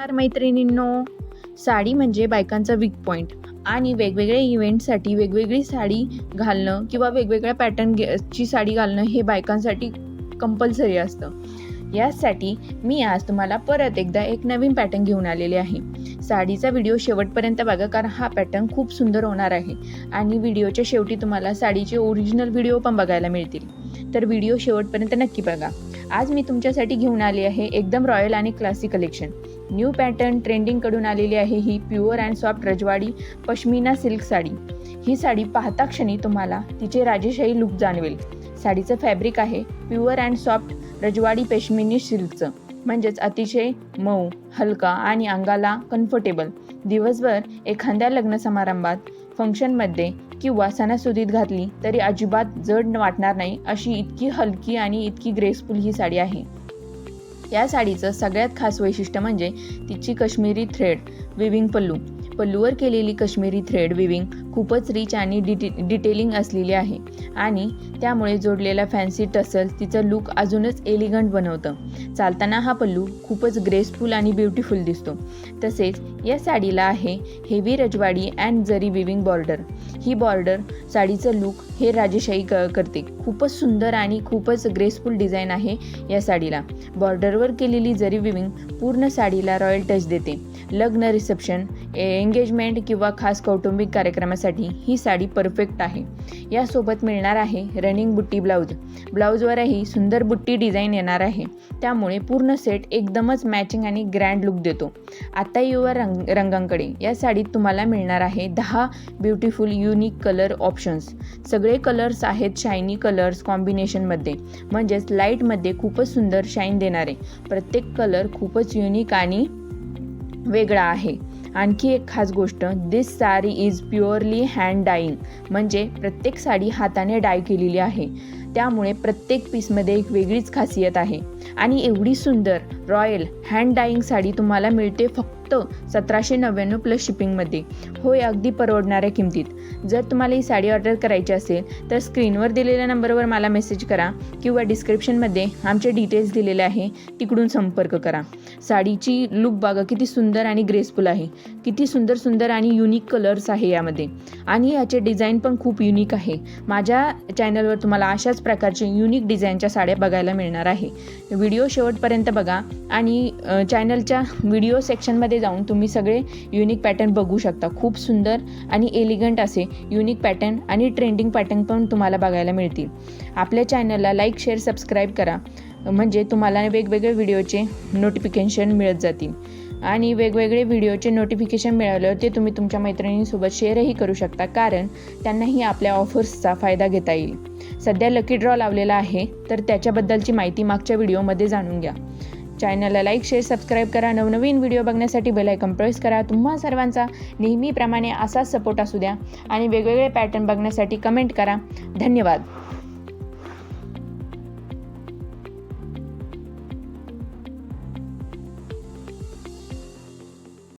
नमस्कार मैत्रिणींनो, साडी म्हणजे बायकांचा वीक पॉईंट आणि वेगवेगळ्या इव्हेंटसाठी वेगवेगळी साडी घालणं किंवा वेगवेगळ्या पॅटर्नची साडी घालणं हे बायकांसाठी कंपल्सरी असतं. यासाठी मी आज तुम्हाला परत एकदा एक नवीन पॅटर्न घेऊन आलेले आहे. साडीचा व्हिडिओ शेवटपर्यंत बघा, कारण हा पॅटर्न खूप सुंदर होणार आहे आणि व्हिडिओच्या शेवटी तुम्हाला साडीचे ओरिजिनल व्हिडिओ पण बघायला मिळतील. तर व्हिडिओ शेवटपर्यंत नक्की बघा. आज मी तुमच्यासाठी घेऊन आली आहे एकदम रॉयल आणि क्लासी कलेक्शन. न्यू पॅटर्न ट्रेंडिंगकडून आलेली आहे ही pure and soft Rajwadi pashmina silk sari. ही साडी पाहता क्षणी तुम्हाला तिचे राजेशाही लुक जाणवेल. साडीचं फॅब्रिक आहे pure and soft Rajwadi pashmina सिल्कचं, म्हणजेच अतिशय मऊ, हलका आणि अंगाला कम्फर्टेबल. दिवसभर एखाद्या लग्न समारंभात, फंक्शनमध्ये किंवा सणासुदीत घातली तरी अजिबात जड वाटणार नाही, अशी इतकी हलकी आणि इतकी ग्रेसफुल ही साडी आहे. या साडीचं सगळ्यात खास वैशिष्ट्य म्हणजे तिची काश्मीरी थ्रेड विविंग पल्लूवर केलेली काश्मीरी थ्रेड विविंग खूपच रिच आणि डिटेलिंग असलेली आहे आणि त्यामुळे जोडलेला फॅन्सी टसल तिचं लुक अजूनच एलिगंट बनवतं. चालताना हा पल्लू खूपच ग्रेसफुल आणि ब्युटिफुल दिसतो. तसेच या साडीला आहे हेवी रजवाडी अँड जरी विविंग बॉर्डर. ही बॉर्डर साडीचं लुक हे राजेशाही करते. खूपच सुंदर आणि खूपच ग्रेसफुल डिझाईन आहे या साडीला. बॉर्डरवर केलेली जरी विविंग पूर्ण साडीला रॉयल टच देते. लग्न, रिसेप्शन, एंगेजमेंट किंवा खास कौटुंबिक कार्यक्रमासाठी ही साडी परफेक्ट आहे. यासोबत मिळणार आहे रनिंग बुट्टी ब्लाऊजवरही सुंदर बुट्टी डिझाईन येणार आहे. त्यामुळे पूर्ण सेट एकदमच मॅचिंग आणि ग्रँड लुक देतो. आता युवा रंगांकडे. या साडीत तुम्हाला मिळणार आहे 10 ब्युटिफुल युनिक कलर ऑप्शन्स. सगळे कलर्स आहेत शायनी कलर्स कॉम्बिनेशनमध्ये, म्हणजेच लाईटमध्ये खूपच सुंदर शाईन देणारे. प्रत्येक कलर खूपच युनिक आणि वेगळा आहे. आणखी एक खास गोष्ट, this sari is purely hand dyeing, म्हणजे प्रत्येक साडी हाताने डाय केलेली आहे. त्यामुळे प्रत्येक पीसमध्ये एक वेगळीच खासियत आहे. आणि एवढी सुंदर रॉयल हँड डाईंग साडी तुम्हाला मिळते फक्त 1799 प्लस शिपिंगमध्ये. होय, अगदी परवडणाऱ्या किमतीत. जर तुम्हाला ही साडी ऑर्डर करायची असेल तर स्क्रीनवर दिलेल्या नंबरवर मला मेसेज करा किंवा डिस्क्रिप्शनमध्ये आमचे डिटेल्स दिलेले आहे, तिकडून संपर्क करा. साडीची लुक बघा किती सुंदर आणि ग्रेसफुल आहे. किती सुंदर आणि युनिक कलर्स आहे यामध्ये आणि याचे डिझाईन पण खूप युनिक आहे. माझ्या चॅनलवर तुम्हाला अशाच प्रकारचे युनिक डिझाईनच्या साड्या बघायला मिळणार आहे. व्हिडिओ शेवटपर्यंत बघा आणि चॅनलच्या व्हिडिओ सेक्शनमध्ये जाऊन तुम्ही सगळे युनिक पॅटर्न बघू शकता. खूप सुंदर आणि एलिगंट असे युनिक पॅटर्न आणि ट्रेंडिंग पॅटर्न पण तुम्हाला बघायला मिळतील. आपल्या चॅनलला लाईक, शेअर, सबस्क्राईब करा, म्हणजे तुम्हाला वेगवेगळे व्हिडिओचे नोटिफिकेशन मिळत जातील. आणि वेगवेगळे व्हिडिओचे नोटिफिकेशन मिळाल्यावर ते तुम्ही तुमच्या मैत्रिणींसोबत शेअरही करू शकता, कारण त्यांनाही आपल्या ऑफर्सचा फायदा घेता येईल. सध्या लकी ड्रॉ लावलेला आहे, तर त्याच्याबद्दलची माहिती मागच्या व्हिडिओमध्ये जाणून घ्या. चॅनलला लाईक, शेअर, सबस्क्राईब करा. नवनवीन व्हिडिओ बघण्यासाठी बेल आयकॉन प्रेस करा. तुम्हा सर्वांचा नेहमीप्रमाणे असाच सपोर्ट असू द्या आणि वेगवेगळे पॅटर्न बघण्यासाठी कमेंट करा. धन्यवाद.